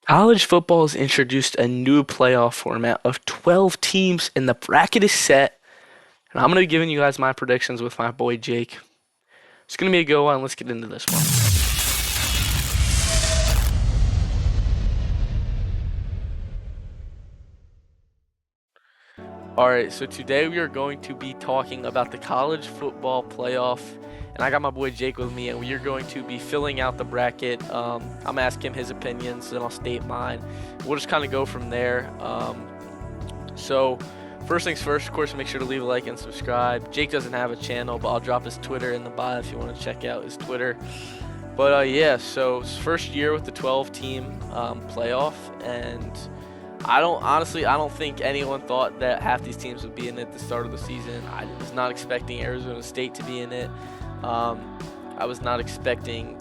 College football has introduced a new playoff format of 12 teams, and the bracket is set. And I'm going to be giving you guys my predictions with my boy Jake. It's going to be a good one. Let's get into this one. All right, so today we are going to be talking about the college football playoff. And I got my boy Jake with me, and we are going to be filling out the bracket. I'm going to ask him his opinions, then I'll state mine. We'll just kind of go from there. So, first things first, of course, make sure to leave a like and subscribe. Jake doesn't have a channel, but I'll drop his Twitter in the bio if you want to check out his Twitter. But yeah, so it's first year with the 12 team playoff, and I don't think anyone thought that half these teams would be in it at the start of the season. I was not expecting Arizona State to be in it. I was not expecting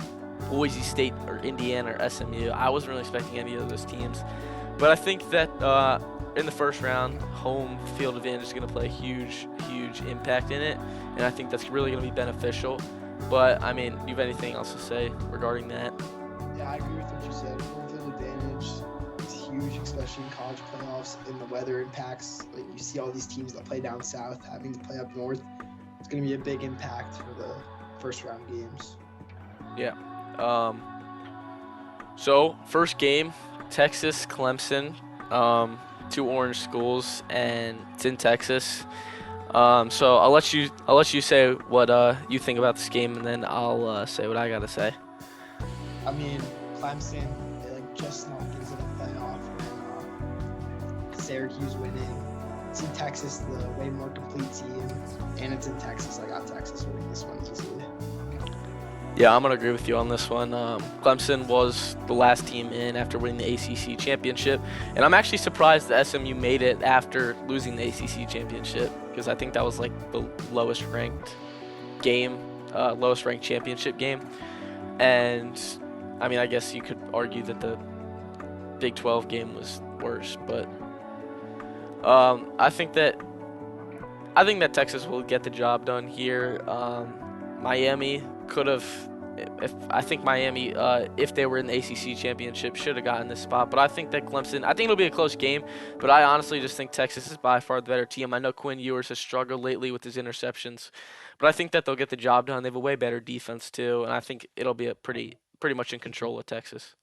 Boise State or Indiana or SMU. I wasn't really expecting any of those teams. But I think that in the first round, home field advantage is going to play a huge, huge impact in it, and I think that's really going to be beneficial. But I mean, do you have anything else to say regarding that? Yeah, I agree with what you said. Home field advantage is huge, especially in college playoffs and the weather impacts. Like you see all these teams that play down south having to play up north. It's going to be a big impact for the first round games. Yeah. Um, so first game, Texas Clemson, two orange schools, and it's in Texas. So I'll let you say what you think about this game, and then I'll say what I gotta say. I mean, Clemson, they like just snuck into the playoff and Syracuse winning. It's in Texas, the way more complete team, and it's in Texas. I got Texas winning this one easily. Yeah, I'm gonna agree with you on this one. Clemson was the last team in after winning the ACC championship, and I'm actually surprised that SMU made it after losing the ACC championship because I think that was like the lowest ranked game, lowest ranked championship game. And I mean, I guess you could argue that the Big 12 game was worse, but um, I think that I think that Texas will get the job done here. Miami could have, if I think Miami, if they were in the ACC championship, should have gotten this spot. But I think that Clemson, I think it'll be a close game. But I honestly just think Texas is by far the better team. I know Quinn Ewers has struggled lately with his interceptions, but I think that they'll get the job done. They have a way better defense too, and I think it'll be a pretty much in control of Texas.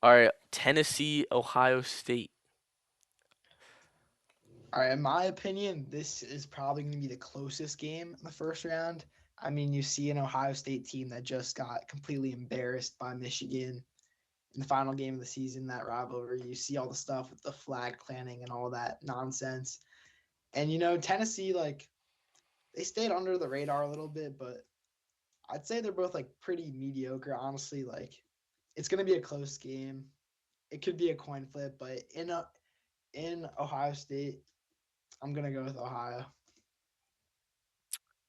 All right, Tennessee, Ohio State. All right, in my opinion, this is probably going to be the closest game in the first round. I mean, you see an Ohio State team that just got completely embarrassed by Michigan in the final game of the season, that rivalry. You see all the stuff with the flag planning and all that nonsense. And, Tennessee, like, they stayed under the radar a little bit, but I'd say they're both, like, pretty mediocre, honestly. Like, it's going to be a close game. It could be a coin flip, but in Ohio State, I'm going to go with Ohio.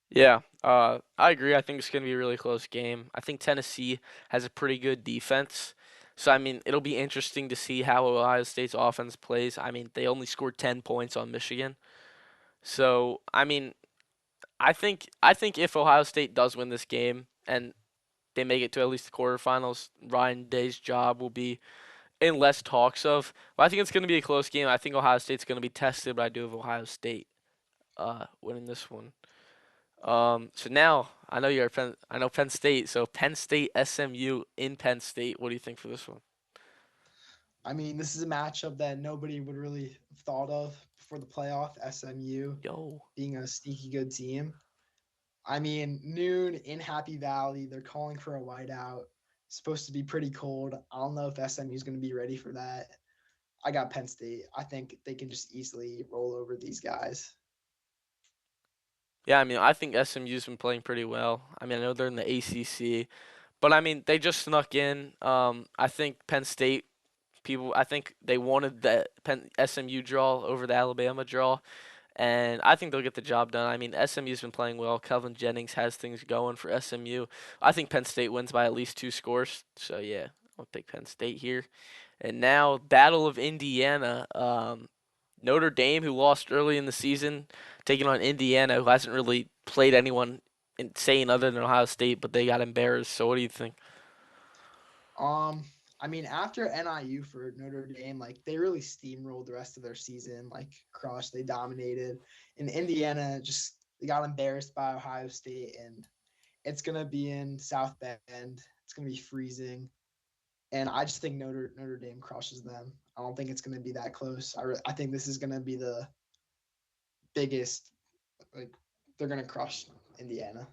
Yeah, I agree. I think it's going to be a really close game. I think Tennessee has a pretty good defense. So, I mean, it'll be interesting to see how Ohio State's offense plays. I mean, they only scored 10 points on Michigan. So, I mean, I think if Ohio State does win this game and they make it to at least the quarterfinals, Ryan Day's job will be in less talks of. But I think it's going to be a close game. I think Ohio State's going to be tested, but I do have Ohio State winning this one. So now I know I know Penn State. So Penn State, SMU in Penn State. What do you think for this one? I mean, this is a matchup that nobody would really have thought of before the playoff. SMU Yo, being a sneaky good team. I mean, noon in Happy Valley, they're calling for a whiteout. It's supposed to be pretty cold. I don't know if SMU is going to be ready for that. I got Penn State. I think they can just easily roll over these guys. yeah. I mean, I think SMU's been playing pretty well. I mean, I know they're in the ACC, but I mean, they just snuck in. I think Penn State people. I think they wanted the SMU draw over the Alabama draw. And I think they'll get the job done. I mean, SMU's been playing well. Kelvin Jennings has things going for SMU. I think Penn State wins by at least 2 scores. So yeah, I'll take Penn State here. And now, Battle of Indiana. Notre Dame, who lost early in the season, taking on Indiana, who hasn't really played anyone insane other than Ohio State, but they got embarrassed. So what do you think? Um, I mean, after NIU for Notre Dame, like they really steamrolled the rest of their season, like crushed, they dominated. In Indiana, just they got embarrassed by Ohio State, and it's gonna be in South Bend. It's gonna be freezing, and I just think Notre Dame crushes them. I don't think it's gonna be that close. I think this is gonna be the biggest. Like they're gonna crush Indiana.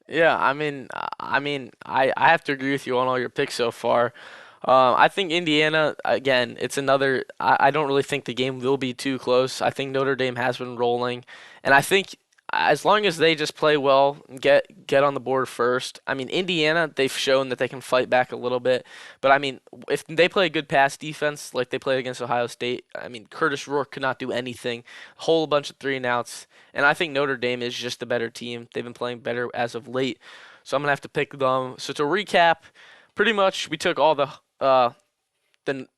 Yeah, I have to agree with you on all your picks so far. I think Indiana, again, it's another. I don't really think the game will be too close. I think Notre Dame has been rolling, and I think as long as they just play well, get on the board first. I mean, Indiana, they've shown that they can fight back a little bit, but I mean, if they play a good pass defense like they played against Ohio State, I mean, Curtis Rourke could not do anything. Whole bunch of three and outs, and I think Notre Dame is just the better team. They've been playing better as of late, so I'm gonna have to pick them. So to recap, pretty much we took all the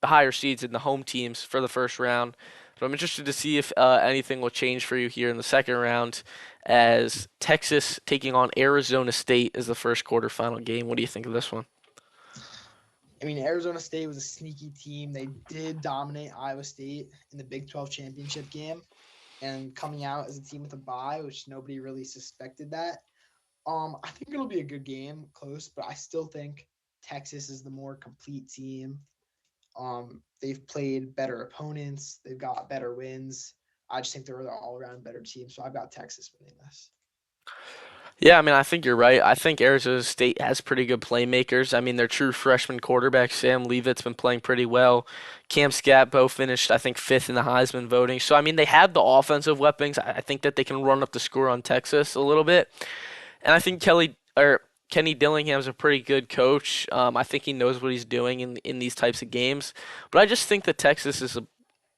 higher seeds in the home teams for the first round. So I'm interested to see if anything will change for you here in the second round, as Texas taking on Arizona State is the first quarterfinal game. What do you think of this one? I mean, Arizona State was a sneaky team. They did dominate Iowa State in the Big 12 championship game, and coming out as a team with a bye, which nobody really suspected that. I think it'll be a good game, close, but I still think Texas is the more complete team. They've played better opponents. They've got better wins. I just think they're the all-around better team. So I've got Texas winning this. Yeah, I mean, I think you're right. I think Arizona State has pretty good playmakers. I mean, their true freshman quarterback, Sam Leavitt's been playing pretty well. Cam Scatbo finished, I think, fifth in the Heisman voting. So, I mean, they have the offensive weapons. I think that they can run up the score on Texas a little bit. And I think Kenny Dillingham's a pretty good coach. I think he knows what he's doing in these types of games. But I just think that Texas is a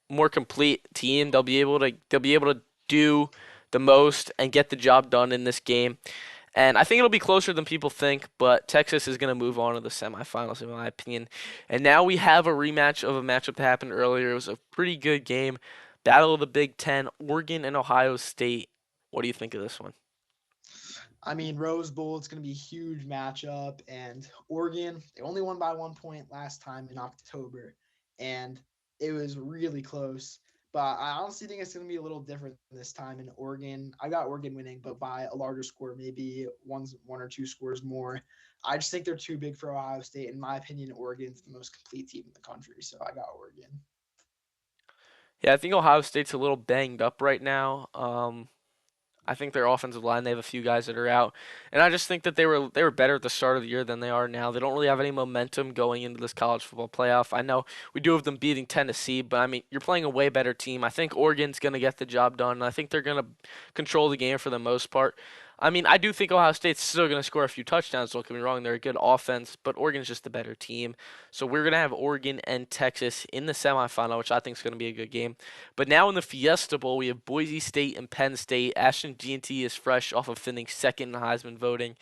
more complete team. They'll be able to do the most and get the job done in this game. And I think it'll be closer than people think, but Texas is going to move on to the semifinals, in my opinion. And now we have a rematch of a matchup that happened earlier. It was a pretty good game. Battle of the Big Ten, Oregon and Ohio State. What do you think of this one? I mean, Rose Bowl, it's going to be a huge matchup. And Oregon, they only won by 1 point last time in October. And it was really close. But I honestly think it's going to be a little different this time in Oregon. I got Oregon winning, but by a larger score, maybe one or two scores more. I just think they're too big for Ohio State. In my opinion, Oregon's the most complete team in the country. So I got Oregon. Yeah, I think Ohio State's a little banged up right now. I think their offensive line, they have a few guys that are out, and I just think that they were better at the start of the year than they are now. They don't really have any momentum going into this college football playoff. I know we do have them beating Tennessee, but I mean you're playing a way better team. I think Oregon's gonna get the job done. And I think they're gonna control the game for the most part. I mean, I do think Ohio State's still going to score a few touchdowns. Don't get me wrong; they're a good offense, but Oregon's just the better team. So we're going to have Oregon and Texas in the semifinal, which I think is going to be a good game. But now in the Fiesta Bowl, we have Boise State and Penn State. Ashton Jeanty is fresh off of finishing second in Heisman voting.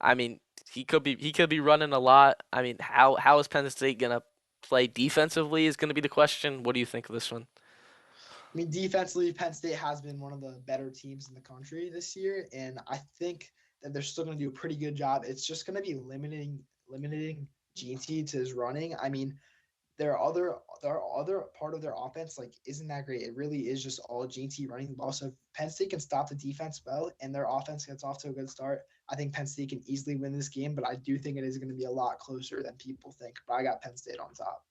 I mean, he could be running a lot. I mean, how is Penn State gonna play defensively is gonna be the question. What do you think of this one? I mean, defensively, Penn State has been one of the better teams in the country this year, and I think that they're still going to do a pretty good job. It's just going to be limiting GT to his running. I mean, their other part of their offense like isn't that great. It really is just all GT running the ball. So if Penn State can stop the defense well and their offense gets off to a good start, I think Penn State can easily win this game. But I do think it is going to be a lot closer than people think. But I got Penn State on top.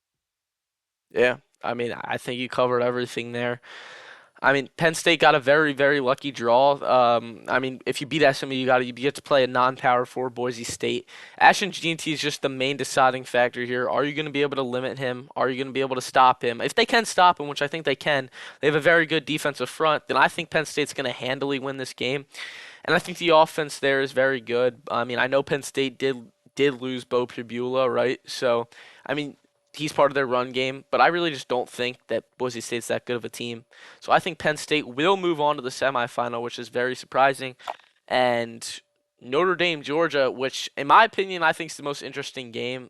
Yeah, I mean, I think you covered everything there. I mean, Penn State got a very, very lucky draw. I mean, if you beat SMU, you get to play a non-power for Boise State. Ashton Jeanty is just the main deciding factor here. Are you going to be able to limit him? Are you going to be able to stop him? If they can stop him, which I think they can, they have a very good defensive front. Then I think Penn State's going to handily win this game. And I think the offense there is very good. I mean, I know Penn State did lose Bo Pribula, right? So, I mean, he's part of their run game, but I really just don't think that Boise State's that good of a team. So I think Penn State will move on to the semifinal, which is very surprising. And Notre Dame, Georgia, which in my opinion I think is the most interesting game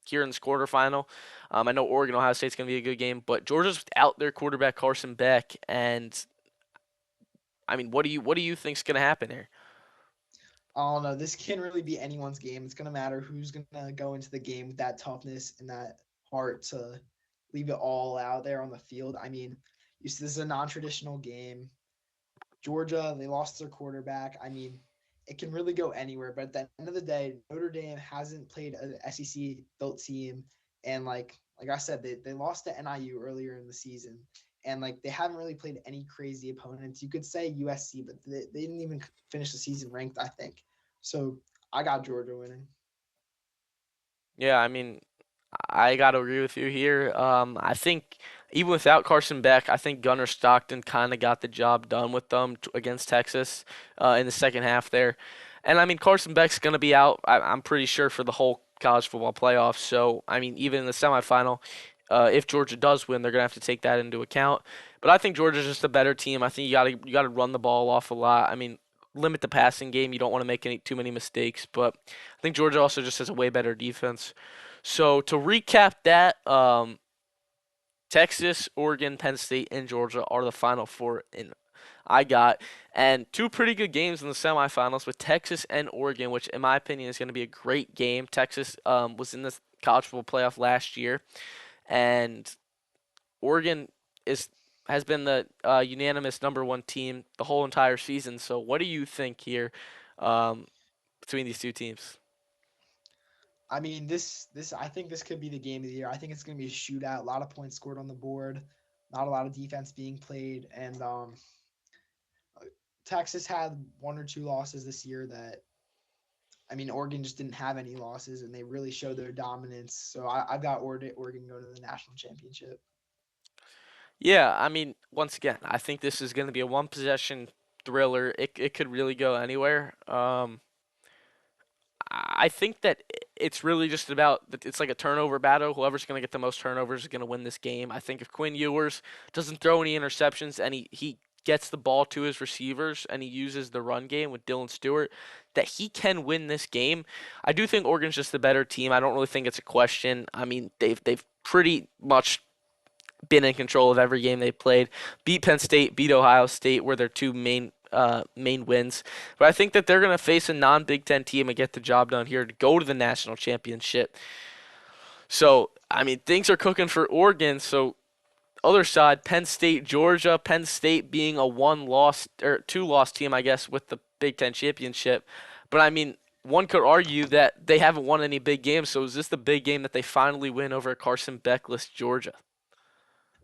here in this quarterfinal. I know Oregon, Ohio State's going to be a good game, but Georgia's without their quarterback Carson Beck, and I mean, what do you think's going to happen here? I don't know. This can really be anyone's game. It's gonna matter who's gonna go into the game with that toughness and that heart to leave it all out there on the field. I mean, this is a non-traditional game. Georgia, they lost their quarterback. I mean, it can really go anywhere. But at the end of the day, Notre Dame hasn't played an SEC built team, and like I said, they lost to NIU earlier in the season, and like they haven't really played any crazy opponents. You could say USC, but they didn't even finish the season ranked, I think. So I got Georgia winning. Yeah, I mean, I gotta agree with you here. I think even without Carson Beck, I think Gunnar Stockton kind of got the job done with them against Texas in the second half there. And I mean, Carson Beck's gonna be out. I'm pretty sure for the whole college football playoff. So I mean, even in the semifinal, if Georgia does win, they're gonna have to take that into account. But I think Georgia's just a better team. I think you gotta run the ball off a lot. I mean, limit the passing game. You don't want to make any too many mistakes. But I think Georgia also just has a way better defense. So to recap that, Texas, Oregon, Penn State, and Georgia are the final four in I got, and two pretty good games in the semifinals with Texas and Oregon, which in my opinion is going to be a great game. Texas was in the college football playoff last year, and Oregon is has been the unanimous number one team the whole entire season. So what do you think here um, between these two teams? I mean, this I think this could be the game of the year. I think it's going to be a shootout. A lot of points scored on the board. Not a lot of defense being played, and Texas had one or two losses this year that I mean, Oregon just didn't have any losses, and they really showed their dominance. So I've got Oregon going to the national championship. Yeah, I mean, once again, I think this is going to be a one possession thriller. It could really go anywhere. I think that it's really just about it's like a turnover battle. Whoever's going to get the most turnovers is going to win this game. I think if Quinn Ewers doesn't throw any interceptions and he gets the ball to his receivers and he uses the run game with Dylan Stewart, that he can win this game. I do think Oregon's just the better team. I don't really think it's a question. I mean, they've pretty much been in control of every game they played. Beat Penn State, beat Ohio State, were their two main wins. But I think that they're going to face a non-Big Ten team and get the job done here to go to the national championship. So I mean, things are cooking for Oregon. So other side, Penn State, Georgia. Penn State being a one loss or two loss team, I guess, with the Big Ten championship. But I mean, one could argue that they haven't won any big games. So is this the big game that they finally win over Carson Beckless, Georgia?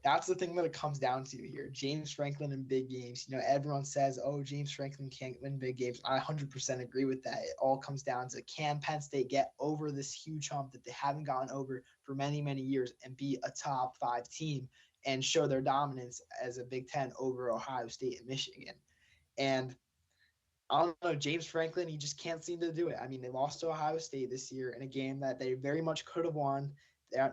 That's the thing that it comes down to here. James Franklin in big games. You know, everyone says, "Oh, James Franklin can't win big games." I 100% agree with that. It all comes down to can Penn State get over this huge hump that they haven't gotten over for many, many years and be a top five team and show their dominance as a Big Ten over Ohio State and Michigan. And I don't know, James Franklin, he just can't seem to do it. I mean, they lost to Ohio State this year in a game that they very much could have won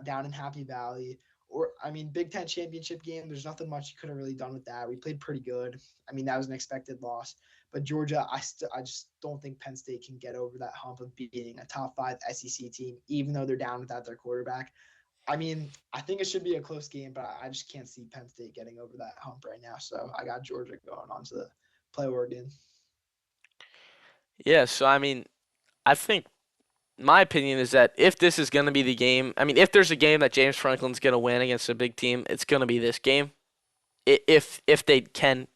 down in Happy Valley. Or, I mean, Big Ten championship game, there's nothing much you could have really done with that. We played pretty good. I mean, that was an expected loss. But Georgia, I just don't think Penn State can get over that hump of being a top five SEC team, even though they're down without their quarterback. I mean, I think it should be a close game, but I just can't see Penn State getting over that hump right now. So I got Georgia going on to play Oregon. Yeah, so I mean, I think my opinion is that if this is going to be the game, I mean, if there's a game that James Franklin's going to win against a big team, it's going to be this game. If they can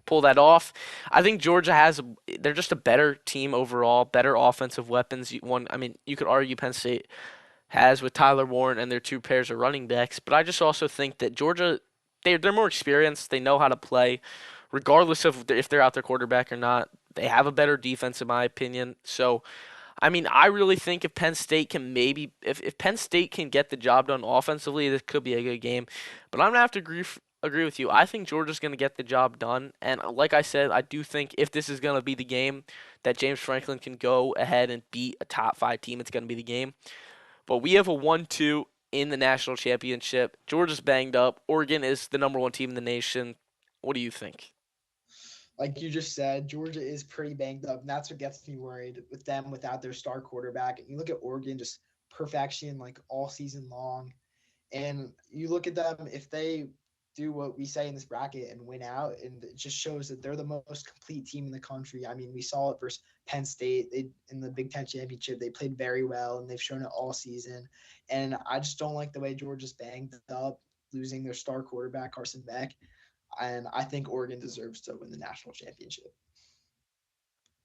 pull that off, I think Georgia has. They're just a better team overall, better offensive weapons. One, I mean, you could argue Penn State has with Tyler Warren and their two pairs of running backs, but I just also think that Georgia, they're more experienced. They know how to play, regardless of if they're out their quarterback or not. They have a better defense, in my opinion. So I mean, I really think if Penn State can maybe if Penn State can get the job done offensively, this could be a good game. But I'm gonna have to agree with you. I think Georgia's gonna get the job done, and like I said, I do think if this is gonna be the game that James Franklin can go ahead and beat a top five team, it's gonna be the game. But we have a 1-2 in the national championship. Georgia's banged up. Oregon is the number one team in the nation. What do you think? Like you just said, Georgia is pretty banged up, and that's what gets me worried with them without their star quarterback. And you look at Oregon, just perfection like all season long, and you look at them if they do what we say in this bracket and win out. And it just shows that they're the most complete team in the country. I mean, we saw it versus Penn State. They in the Big Ten championship, they played very well, and they've shown it all season. And I just don't like the way Georgia's banged up, losing their star quarterback Carson Beck. And I think Oregon deserves to win the national championship.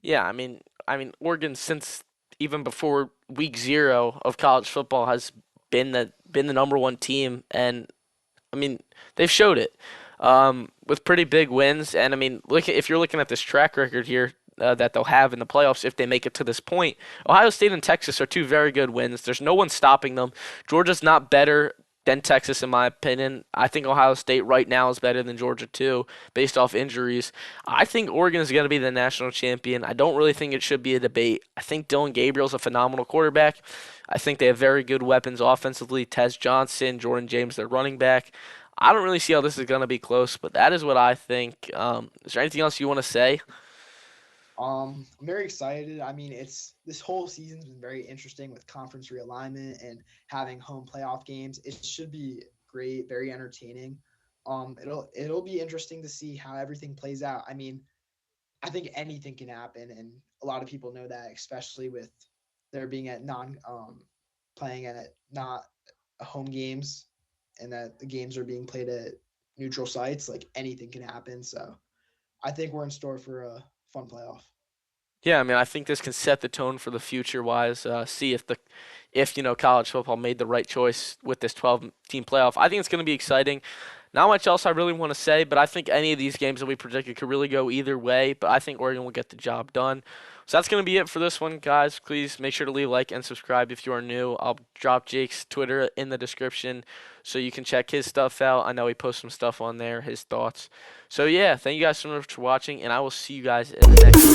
Yeah, I mean, Oregon since even before week 0 of college football has been the number one team, and I mean they've showed it with pretty big wins. And I mean, if you're looking at this track record here that they'll have in the playoffs if they make it to this point, Ohio State and Texas are two very good wins. There's no one stopping them. Georgia's not better than Texas in my opinion. I think Ohio State right now is better than Georgia too, based off injuries. I think Oregon is going to be the national champion. I don't really think it should be a debate. I think Dylan Gabriel's a phenomenal quarterback. I think they have very good weapons offensively. Tez Johnson, Jordan James, their running back. I don't really see how this is going to be close, but that is what I think. Is there anything else you want to say? I'm very excited. I mean, it's this whole season's been very interesting with conference realignment and having home playoff games. It should be great, very entertaining. It'll be interesting to see how everything plays out. I mean, I think anything can happen, and a lot of people know that, especially with there being at non playing at not home games, and that the games are being played at neutral sites. Like anything can happen. So I think we're in store for a fun playoff. Yeah, I mean, I think this can set the tone for the future wise. See if college football made the right choice with this 12 team playoff. I think it's going to be exciting. Not much else I really want to say, but I think any of these games that we predicted could really go either way. But I think Oregon will get the job done. So that's going to be it for this one, guys. Please make sure to leave a like and subscribe if you are new. I'll drop Jake's Twitter in the description so you can check his stuff out. I know he posts some stuff on there, his thoughts. So yeah, thank you guys so much for watching, and I will see you guys in the next one.